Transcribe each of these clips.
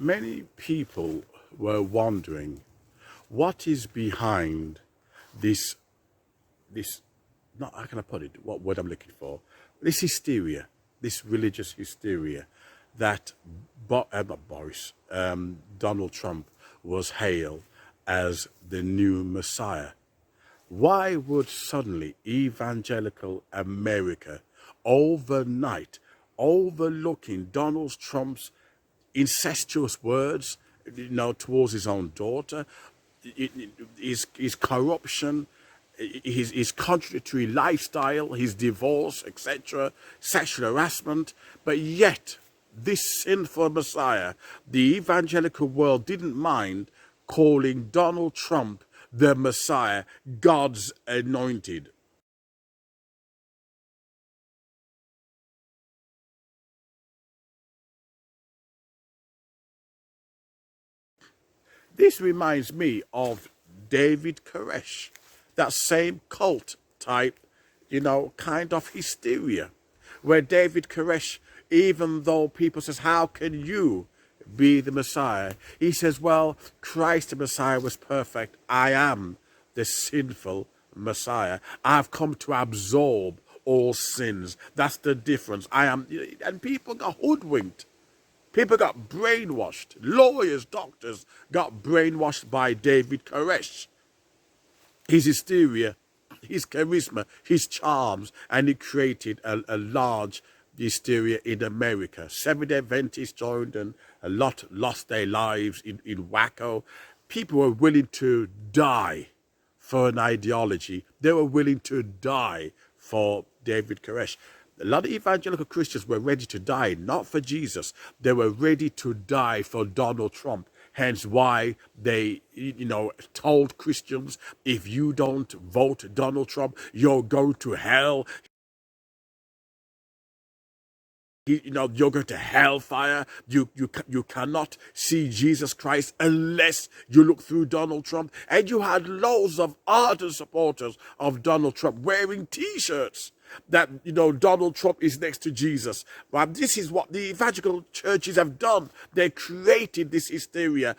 Many people were wondering what is behind this, not, how can I put it, what word I'm looking for, this hysteria, this religious hysteria that not Boris, Donald Trump was hailed as the new Messiah. Why would suddenly evangelical America overnight, overlooking Donald Trump's incestuous words, towards his own daughter, his corruption, his contradictory lifestyle, his divorce, etc., sexual harassment, but yet this sinful Messiah, the evangelical world didn't mind calling Donald Trump the Messiah, God's anointed. This reminds me of David Koresh, that same cult type, kind of hysteria, where David Koresh, even though people says, how can you be the Messiah? He says, well, Christ the Messiah was perfect. I am the sinful Messiah. I've come to absorb all sins. That's the difference. I am, and people got hoodwinked. People got brainwashed. Lawyers, doctors got brainwashed by David Koresh. His hysteria, his charisma, his charms, and he created a large hysteria in America. Seventh-day Adventists joined, and a lot lost their lives in Waco. People were willing to die for an ideology. They were willing to die for David Koresh. A lot of evangelical Christians were ready to die, not for Jesus. They were ready to die for Donald Trump. Hence why they, told Christians, if you don't vote Donald Trump, you'll go to hell. You're going to hellfire. You cannot see Jesus Christ unless you look through Donald Trump. And you had loads of ardent supporters of Donald Trump wearing T-shirts that, Donald Trump is next to Jesus. But this is what the evangelical churches have done. They created this hysteria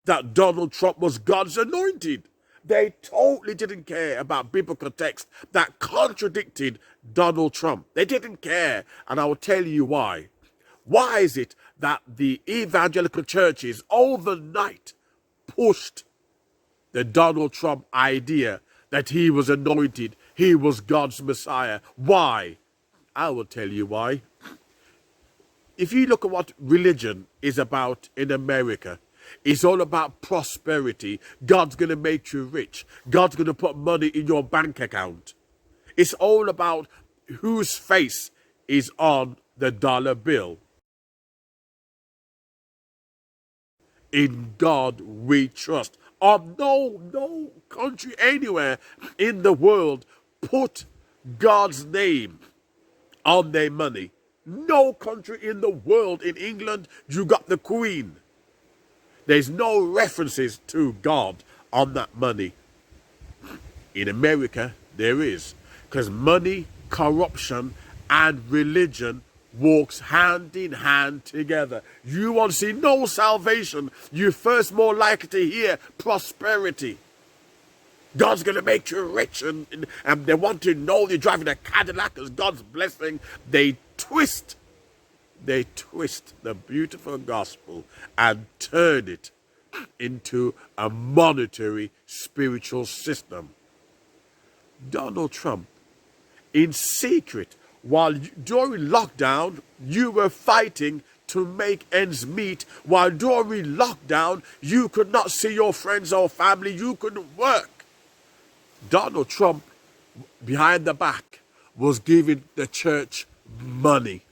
that Donald Trump was God's anointed. They totally didn't care about biblical text that contradicted Donald Trump. They didn't care, and I will tell you why. Why is it that the evangelical churches overnight pushed the Donald Trump idea that he was anointed, he was God's Messiah? Why? I will tell you why. If you look at what religion is about in America, it's all about prosperity. God's going to make you rich. God's going to put money in your bank account. It's all about whose face is on the dollar bill. In God we trust. No country anywhere in the world put God's name on their money. No country in the world. In England, you got the Queen. There's no references to God on that money. In America, there is. Because money, corruption, and religion walks hand in hand together. You want to see no salvation, you're first more likely to hear prosperity. God's going to make you rich, and they want to know you're driving a Cadillac as God's blessing. They twist the beautiful gospel and turn it into a monetary spiritual system. Donald Trump, in secret, while during lockdown, you were fighting to make ends meet. While during lockdown, you could not see your friends or family. You couldn't work. Donald Trump, behind the back, was giving the church money.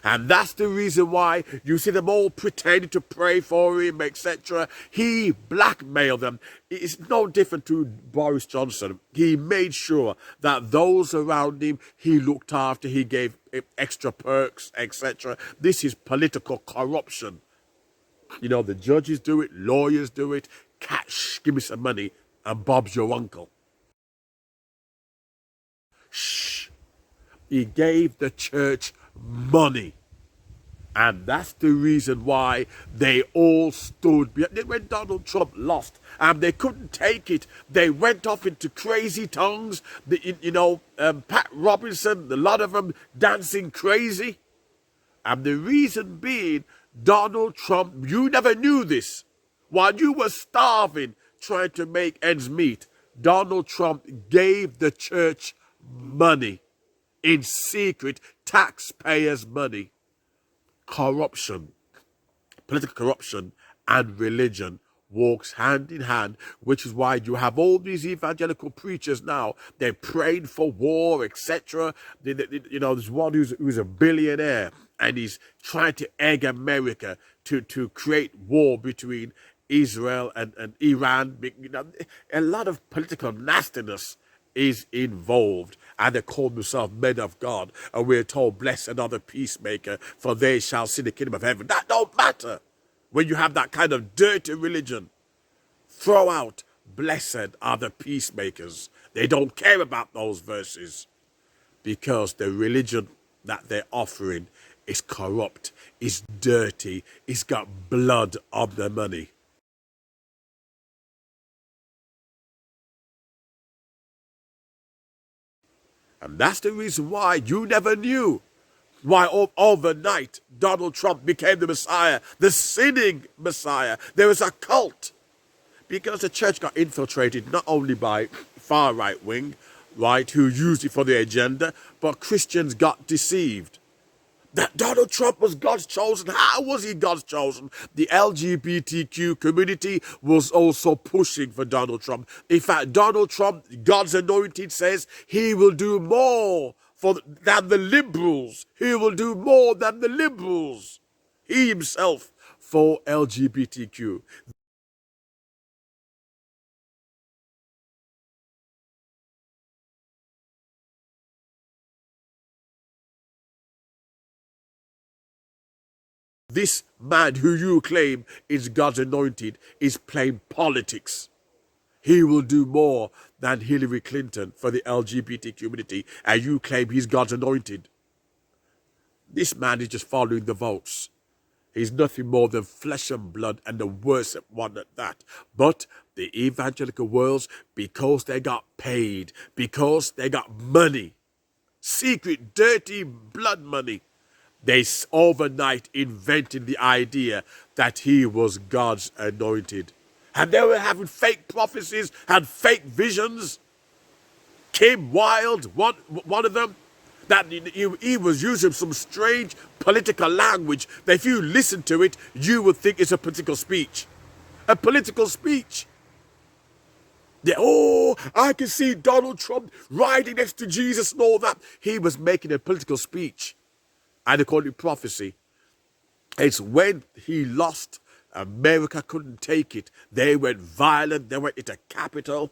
And that's the reason why you see them all pretending to pray for him, etc. He blackmailed them. It's no different to Boris Johnson. He made sure that those around him, he looked after, he gave extra perks, etc. This is political corruption. The judges do it, lawyers do it, cash, give me some money, and Bob's your uncle. Shh. He gave the church money. And that's the reason why they all stood behind. When Donald Trump lost, and they couldn't take it, they went off into crazy tongues. Pat Robinson, a lot of them dancing crazy. And the reason being, Donald Trump, you never knew this. While you were starving, trying to make ends meet, Donald Trump gave the church money in secret, taxpayers' money. Corruption, political corruption, and religion walks hand in hand, which is why you have all these evangelical preachers now. They're praying for war, etc. There's one who's a billionaire, and he's trying to egg America to create war between Israel and Iran. A lot of political nastiness is involved, and they call themselves men of God, and we're told, blessed are the peacemaker, for they shall see the kingdom of heaven. That don't matter when you have that kind of dirty religion. Throw out, blessed are the peacemakers. They don't care about those verses, because the religion that they're offering is corrupt, is dirty, it's got blood on the money. And that's the reason why you never knew why overnight Donald Trump became the Messiah, the sinning Messiah. There was a cult, because the church got infiltrated not only by far right wing, right, who used it for their agenda, but Christians got deceived. That Donald Trump was God's chosen. How was he God's chosen? The LGBTQ community was also pushing for Donald Trump. In fact, Donald Trump, God's anointed, says he will do more than the liberals. He will do more than the liberals. He himself for LGBTQ. This man who you claim is God's anointed is playing politics. He will do more than Hillary Clinton for the LGBT community, and you claim he's God's anointed. This man is just following the votes. He's nothing more than flesh and blood, and the worst one at that. But the evangelical worlds, because they got paid, because they got money, secret, dirty blood money, they overnight invented the idea that he was God's anointed. And they were having fake prophecies and fake visions. Kim Wilde, one of them, that he was using some strange political language that if you listen to it, you would think it's a political speech. A political speech. I can see Donald Trump riding next to Jesus and all that. He was making a political speech. And according to prophecy, it's when he lost, America couldn't take it. They went violent. They went into Capitol.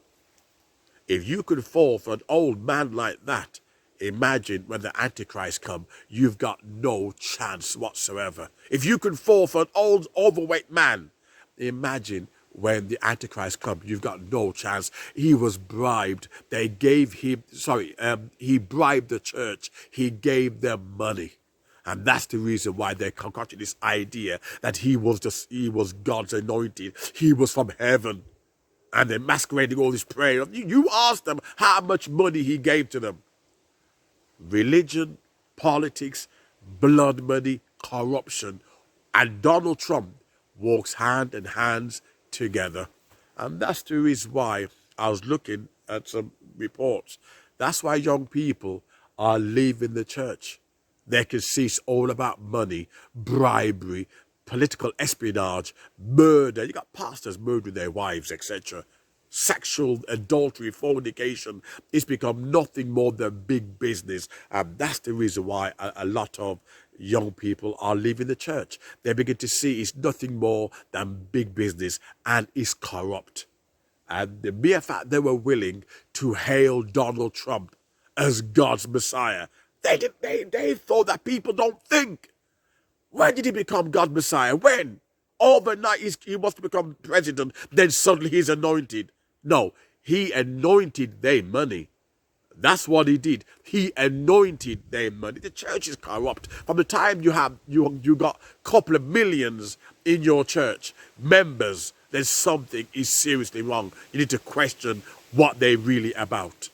If you could fall for an old man like that, imagine when the Antichrist come, you've got no chance whatsoever. If you could fall for an old overweight man, imagine when the Antichrist come, you've got no chance. He was bribed. They gave him, he bribed the church. He gave them money. And that's the reason why they concocted this idea that he was God's anointed. He was from heaven. And they're masquerading all this prayer. You ask them how much money he gave to them. Religion, politics, blood money, corruption. And Donald Trump walks hand in hand together. And that's the reason why I was looking at some reports. That's why young people are leaving the church. They can see it's all about money, bribery, political espionage, murder. You got pastors murdering their wives, etc. Sexual adultery, fornication. It's become nothing more than big business. And that's the reason why a lot of young people are leaving the church. They begin to see it's nothing more than big business, and it's corrupt. And the mere fact they were willing to hail Donald Trump as God's Messiah, they thought that people don't think. When did he become God's Messiah? When? overnight he wants to become president, then suddenly he's anointed. No, he anointed their money. That's what he did. He anointed their money. The church is corrupt. From the time you got a couple of millions in your church, members, then something is seriously wrong. You need to question what they're really about.